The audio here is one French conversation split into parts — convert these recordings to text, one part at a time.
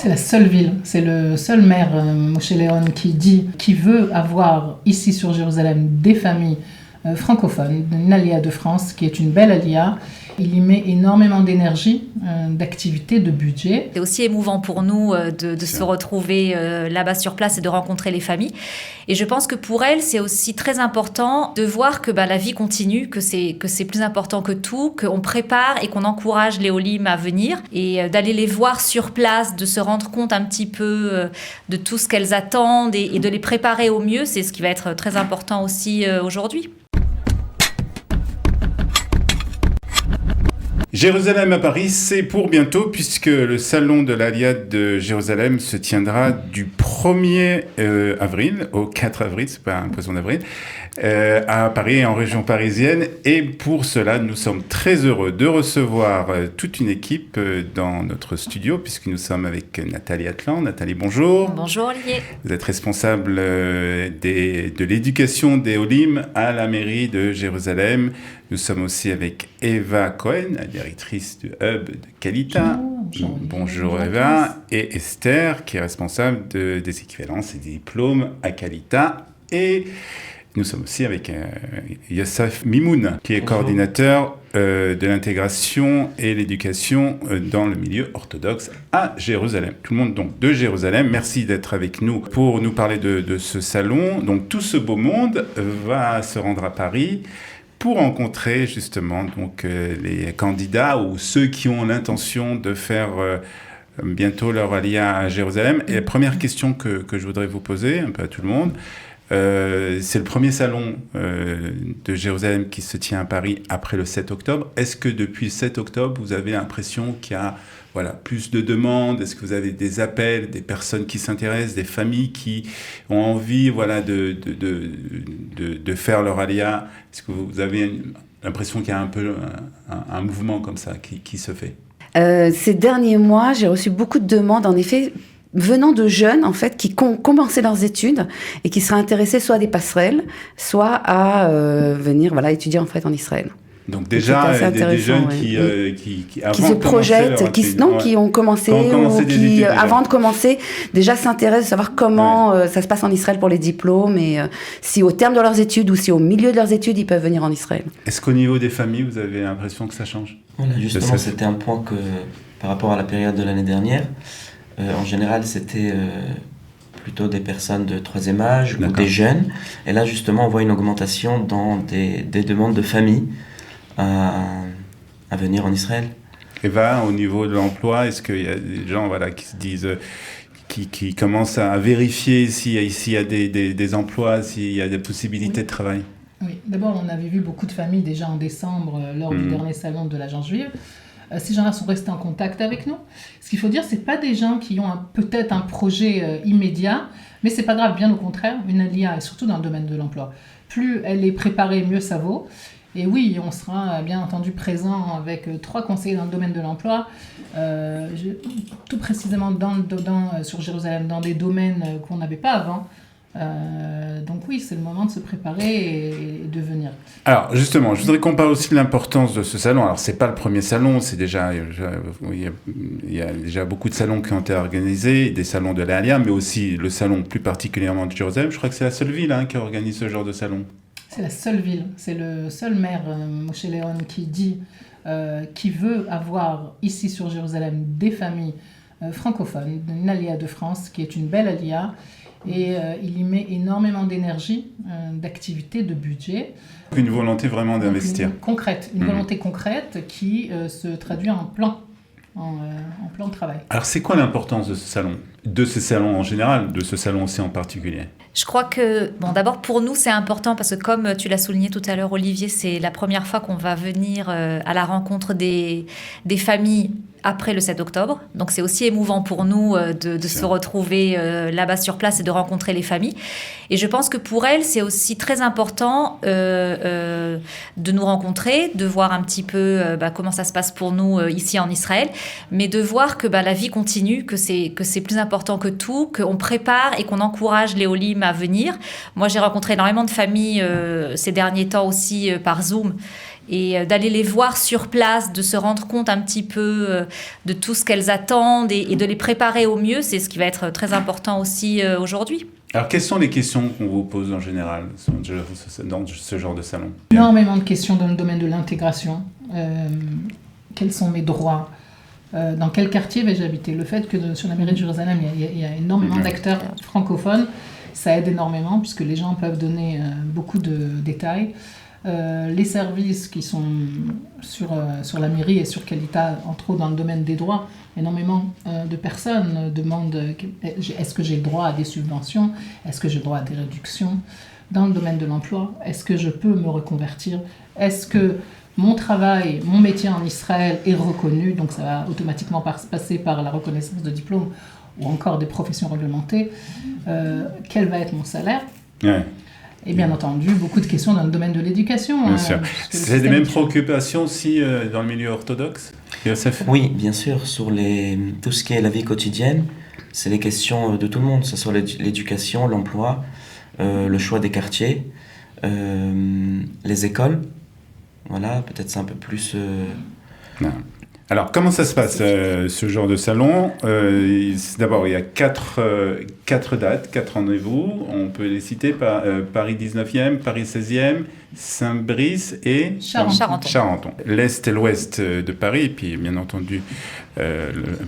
C'est la seule ville, c'est le seul maire, Moshe Leon, qui dit qu'il veut avoir ici sur Jérusalem des familles francophones, une alia de France qui est une belle alia. Il y met énormément d'énergie, d'activité, de budget. C'est aussi émouvant pour nous de se retrouver là-bas sur place et de rencontrer les familles. Et je pense que pour elle, c'est aussi très important de voir que la vie continue, que c'est plus important que tout, qu'on prépare et qu'on encourage les Olim à venir et d'aller les voir sur place, de se rendre compte un petit peu de tout ce qu'elles attendent et de les préparer au mieux. C'est ce qui va être très important aussi aujourd'hui. Jérusalem à Paris, c'est pour bientôt puisque le salon de l'Alia de Jérusalem se tiendra du 1er avril au 4 avril, c'est pas un poisson d'avril, à Paris, en région parisienne. Et pour cela, nous sommes très heureux de recevoir toute une équipe dans notre studio puisque nous sommes avec Nathalie Atlan. Nathalie, bonjour. Bonjour Olivier. Vous êtes responsable de l'éducation des Olim à la mairie de Jérusalem. Nous sommes aussi avec Eva Cohen, la directrice du hub de Kalita. Bonjour Eva. Et Esther, qui est responsable des équivalences et des diplômes à Kalita. Et nous sommes aussi avec Youssef Mimoun, qui est coordinateur de l'intégration et l'éducation dans le milieu orthodoxe à Jérusalem. Tout le monde donc de Jérusalem, merci d'être avec nous pour nous parler de ce salon. Donc tout ce beau monde va se rendre à Paris pour rencontrer justement donc, les candidats ou ceux qui ont l'intention de faire bientôt leur alia à Jérusalem. Et la première question que je voudrais vous poser, un peu à tout le monde, c'est le premier salon de Jérusalem qui se tient à Paris après le 7 octobre. Est-ce que depuis le 7 octobre, vous avez l'impression qu'il y a plus de demandes? Est-ce que vous avez des appels, des personnes qui s'intéressent, des familles qui ont envie de faire leur alia? Est-ce que vous avez l'impression qu'il y a un peu un mouvement comme ça qui se fait? Ces derniers mois, j'ai reçu beaucoup de demandes, en effet, venant de jeunes, en fait, qui commençaient leurs études et qui seraient intéressés soit à des passerelles, soit à venir étudier en fait en Israël. Donc déjà, des jeunes qui se projettent, qui ont commencé, ou qui, avant de commencer, déjà s'intéressent à savoir comment ça se passe en Israël pour les diplômes et si au terme de leurs études ou si au milieu de leurs études, ils peuvent venir en Israël. Est-ce qu'au niveau des familles, vous avez l'impression que ça change? Voilà, justement, c'était un point que, par rapport à la période de l'année dernière, en général, c'était plutôt des personnes de troisième âge ou des jeunes. Et là, justement, on voit une augmentation dans des demandes de familles à venir en Israël. Eva, au niveau de l'emploi, est-ce qu'il y a des gens qui se disent, qui commencent à vérifier s'il y a des emplois, s'il y a des possibilités de travail? Oui, d'abord, on avait vu beaucoup de familles déjà en décembre lors du dernier salon de l'Agence juive. Ces gens-là sont restés en contact avec nous. Ce qu'il faut dire, c'est pas des gens qui ont peut-être un projet immédiat, mais c'est pas grave, bien au contraire, une alia, et surtout dans le domaine de l'emploi. Plus elle est préparée, mieux ça vaut. Et oui, on sera bien entendu présent avec 3 conseillers dans le domaine de l'emploi, tout précisément sur Jérusalem, dans des domaines qu'on n'avait pas avant. Donc oui, c'est le moment de se préparer et de venir. Alors justement, je voudrais qu'on parle aussi de l'importance de ce salon. Alors c'est pas le premier salon, il y a déjà beaucoup de salons qui ont été organisés, des salons de l'Alia, mais aussi le salon plus particulièrement de Jérusalem. Je crois que c'est la seule ville qui organise ce genre de salon. C'est la seule ville, c'est le seul maire, Moshe Leon, qui dit qu'il veut avoir ici sur Jérusalem des familles francophones, une alia de France qui est une belle alia. Et il y met énormément d'énergie, d'activité, de budget. Une volonté vraiment d'investir. Une volonté concrète qui se traduit en plan de travail. Alors c'est quoi l'importance de ce salon? De ce salon en général, de ce salon aussi en particulier? Je crois que, d'abord pour nous c'est important parce que comme tu l'as souligné tout à l'heure Olivier, c'est la première fois qu'on va venir à la rencontre des familles après le 7 octobre. Donc c'est aussi émouvant pour nous de se retrouver là-bas sur place et de rencontrer les familles. Et je pense que pour elles, c'est aussi très important de nous rencontrer, de voir un petit peu comment ça se passe pour nous ici en Israël, mais de voir que la vie continue, que c'est plus important que tout, qu'on prépare et qu'on encourage les Olim à venir. Moi, j'ai rencontré énormément de familles ces derniers temps aussi par Zoom. et d'aller les voir sur place, de se rendre compte un petit peu de tout ce qu'elles attendent et de les préparer au mieux, c'est ce qui va être très important aussi aujourd'hui. Alors, quelles sont les questions qu'on vous pose en général dans ce genre de salon? Énormément de questions dans le domaine de l'intégration. Quels sont mes droits? Dans quel quartier vais-je habiter? Le fait que sur la mairie de Jérusalem, il y a énormément d'acteurs francophones, ça aide énormément puisque les gens peuvent donner beaucoup de détails. Les services qui sont sur la mairie et sur Kalita, entre autres dans le domaine des droits, énormément de personnes demandent est-ce que j'ai le droit à des subventions, est-ce que j'ai le droit à des réductions. Dans le domaine de l'emploi, est-ce que je peux me reconvertir, est-ce que mon travail, mon métier en Israël est reconnu, donc ça va automatiquement passer par la reconnaissance de diplôme ou encore des professions réglementées. Quel va être mon salaire? Et bien entendu, beaucoup de questions dans le domaine de l'éducation. Bien sûr. C'est les mêmes préoccupations aussi dans le milieu orthodoxe, Yosef? Oui, bien sûr. Sur tout ce qui est la vie quotidienne, c'est les questions de tout le monde, que ce soit l'éducation, l'emploi, le choix des quartiers, les écoles. Voilà, peut-être c'est un peu plus... Alors, comment ça se passe, ce genre de salon? D'abord, il y a 4 dates, 4 rendez-vous. On peut les citer, Paris 19e, Paris 16e, Saint-Brice et Charenton. L'Est et l'Ouest de Paris, et puis bien entendu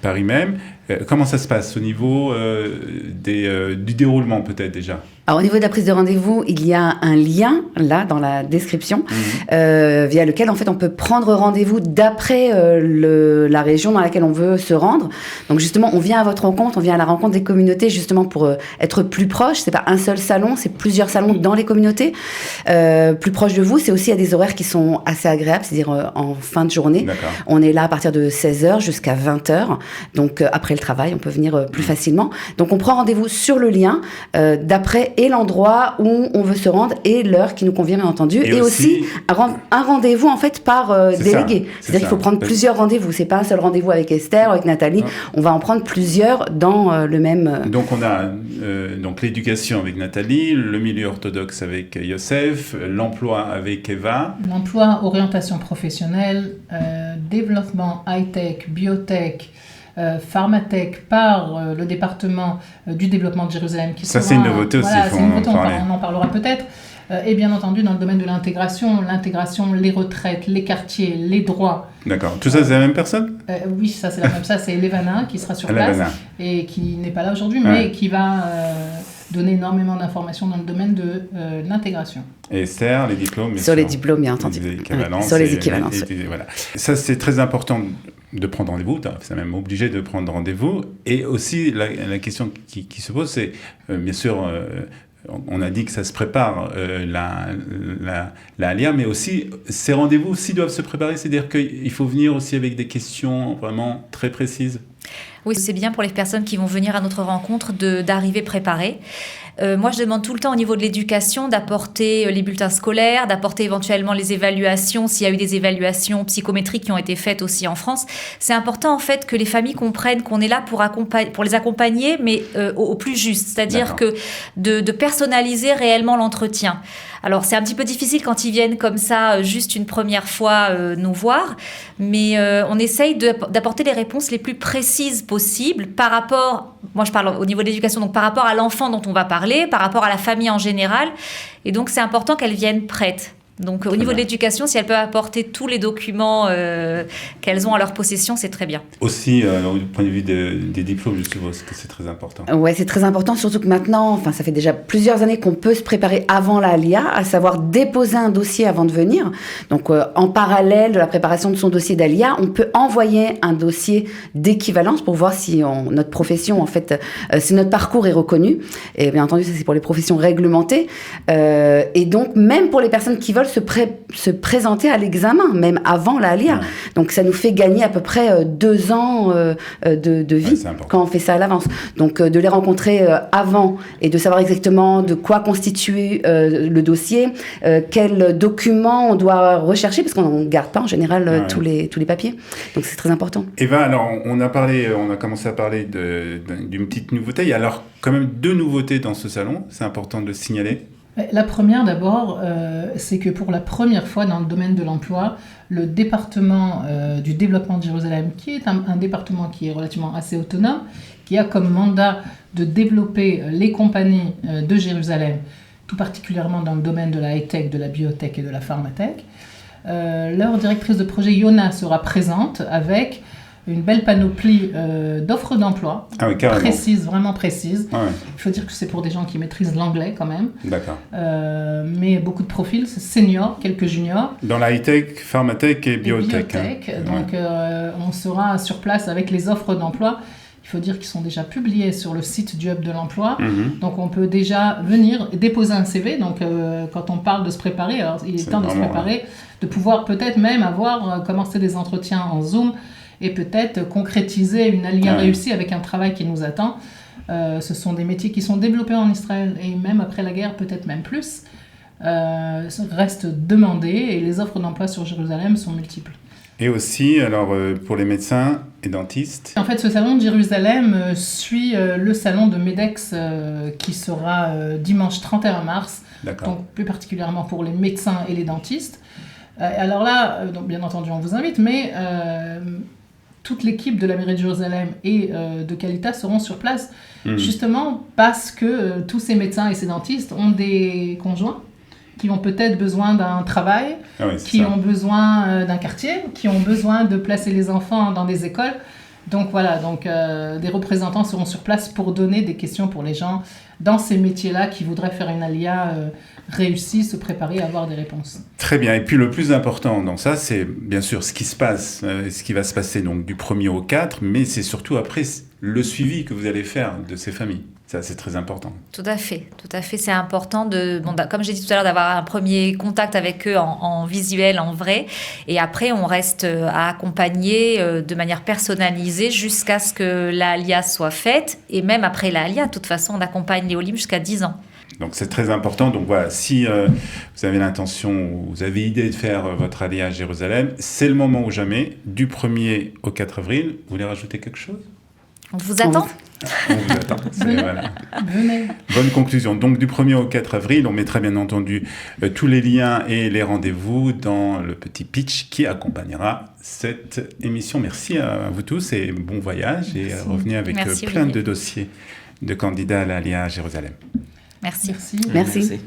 Paris même. Comment ça se passe au niveau du déroulement peut-être déjà? Alors, au niveau de la prise de rendez-vous, il y a un lien, là, dans la description, via lequel, en fait, on peut prendre rendez-vous d'après la région dans laquelle on veut se rendre. Donc, justement, on vient à votre rencontre, on vient à la rencontre des communautés, justement, pour être plus proche. C'est pas un seul salon, c'est plusieurs salons dans les communautés. Plus proche de vous, c'est aussi à des horaires qui sont assez agréables, c'est-à-dire en fin de journée. D'accord. On est là à partir de 16h jusqu'à 20h. Donc, après le travail, on peut venir plus facilement. Donc, on prend rendez-vous sur le lien d'après et l'endroit où on veut se rendre et l'heure qui nous convient, bien entendu. Et aussi un rendez-vous, en fait, par délégué. C'est-à-dire qu'il faut prendre plusieurs rendez-vous. C'est pas un seul rendez-vous avec Esther, avec Nathalie. On va en prendre plusieurs dans le même... Donc, on a donc l'éducation avec Nathalie, le milieu orthodoxe avec Yosef, l'emploi avec Eva. L'emploi, orientation professionnelle, développement high-tech, biotech, pharmatech par le département du développement de Jérusalem. C'est une nouveauté aussi, il faut on en parlera peut-être. Et bien entendu, dans le domaine de l'intégration, les retraites, les quartiers, les droits. D'accord. Tout ça, c'est la même personne? Oui, ça c'est la même. Ça, c'est Levana qui sera sur place et qui n'est pas là aujourd'hui, mais qui va donner énormément d'informations dans le domaine de l'intégration. Et Esther, les diplômes? Sur les diplômes, bien entendu. Sur les équivalences. Voilà. Ça, c'est très important de prendre rendez-vous, c'est même obligé de prendre rendez-vous. Et aussi, la question qui se pose, c'est, bien sûr, on a dit que ça se prépare, la Aliyah, mais aussi, ces rendez-vous aussi doivent se préparer, c'est-à-dire qu'il faut venir aussi avec des questions vraiment très précises. Oui, c'est bien pour les personnes qui vont venir à notre rencontre d'arriver préparées. Moi, je demande tout le temps au niveau de l'éducation d'apporter les bulletins scolaires, d'apporter éventuellement les évaluations, s'il y a eu des évaluations psychométriques qui ont été faites aussi en France. C'est important, en fait, que les familles comprennent qu'on est là pour les accompagner, mais au plus juste. C'est-à-dire que de personnaliser réellement l'entretien. Alors, c'est un petit peu difficile quand ils viennent comme ça, juste une première fois nous voir, mais on essaye d'apporter les réponses les plus précises possibles par rapport, moi je parle au niveau de l'éducation, donc par rapport à l'enfant dont on va parler, par rapport à la famille en général, et donc c'est important qu'elles viennent prêtes. Donc au niveau de l'éducation, si elles peuvent apporter tous les documents qu'elles ont à leur possession, c'est très bien. Aussi, du point de vue des diplômes, je suppose que c'est très important. Ouais, c'est très important, surtout que maintenant, ça fait déjà plusieurs années qu'on peut se préparer avant la Aliyah, à savoir déposer un dossier avant de venir. Donc en parallèle de la préparation de son dossier d'Aliyah, on peut envoyer un dossier d'équivalence pour voir si notre profession, en fait, si notre parcours est reconnu. Et bien entendu, ça c'est pour les professions réglementées. Et donc, même pour les personnes qui veulent se présenter à l'examen, même avant la Aliyah. Donc, ça nous fait gagner à peu près 2 ans de vie quand on fait ça à l'avance. Donc, de les rencontrer avant et de savoir exactement de quoi constituer le dossier, quels documents on doit rechercher, parce qu'on ne garde pas en général tous les papiers. Donc, c'est très important. Eva, alors, on a commencé à parler d'une petite nouveauté. Il y a alors quand même 2 nouveautés dans ce salon, c'est important de le signaler. La première d'abord, c'est que pour la première fois dans le domaine de l'emploi, le département du développement de Jérusalem, qui est un département qui est relativement assez autonome, qui a comme mandat de développer les compagnies de Jérusalem, tout particulièrement dans le domaine de la high-tech, de la biotech et de la pharmatech. Leur directrice de projet, Yona, sera présente avec une belle panoplie d'offres d'emploi précises, vraiment précises. Ah ouais. Il faut dire que c'est pour des gens qui maîtrisent l'anglais quand même. D'accord. Mais beaucoup de profils, seniors, quelques juniors. Dans la high-tech, pharmatech et biotech. Donc on sera sur place avec les offres d'emploi. Il faut dire qu'ils sont déjà publiés sur le site du Hub de l'emploi. Donc on peut déjà venir déposer un CV. Donc quand on parle de se préparer, alors il est temps de se préparer, de pouvoir peut-être même avoir commencé des entretiens en Zoom et peut-être concrétiser une alia réussie avec un travail qui nous attend. Ce sont des métiers qui sont développés en Israël et même après la guerre, peut-être même plus, restent demandés et les offres d'emploi sur Jérusalem sont multiples. Et aussi, alors, pour les médecins et dentistes. En fait, ce salon de Jérusalem suit le salon de MEDEX qui sera dimanche 31 mars. D'accord. Donc, plus particulièrement pour les médecins et les dentistes. Alors là, donc, bien entendu, on vous invite, mais toute l'équipe de la mairie de Jérusalem et de Kalita seront sur place, justement parce que tous ces médecins et ces dentistes ont des conjoints qui ont peut-être besoin d'un travail, qui ont besoin d'un quartier, qui ont besoin de placer les enfants dans des écoles. Donc voilà, des représentants seront sur place pour donner des questions pour les gens dans ces métiers-là qui voudraient faire une alia réussie, se préparer à avoir des réponses. Très bien. Et puis le plus important dans ça, c'est bien sûr ce qui se passe, ce qui va se passer donc du 1er au 4, mais c'est surtout après le suivi que vous allez faire de ces familles. Ça, c'est très important. Tout à fait. C'est important comme j'ai dit tout à l'heure, d'avoir un premier contact avec eux en visuel, en vrai. Et après, on reste à accompagner de manière personnalisée jusqu'à ce que l'ALIA soit faite. Et même après l'ALIA, de toute façon, on accompagne les Olim jusqu'à 10 ans. Donc c'est très important. Donc voilà, si vous avez l'intention ou vous avez idée de faire votre alia à Jérusalem, c'est le moment ou jamais, du 1er au 4 avril. Vous voulez rajouter quelque chose ? On vous attend. On vous attend. Venez. Bonne conclusion. Donc du 1er au 4 avril, on mettra bien entendu tous les liens et les rendez-vous dans le petit pitch qui accompagnera cette émission. Merci à vous tous et bon voyage. Et revenez avec plein de dossiers de candidats à l'Alia à Jérusalem. Merci. Merci.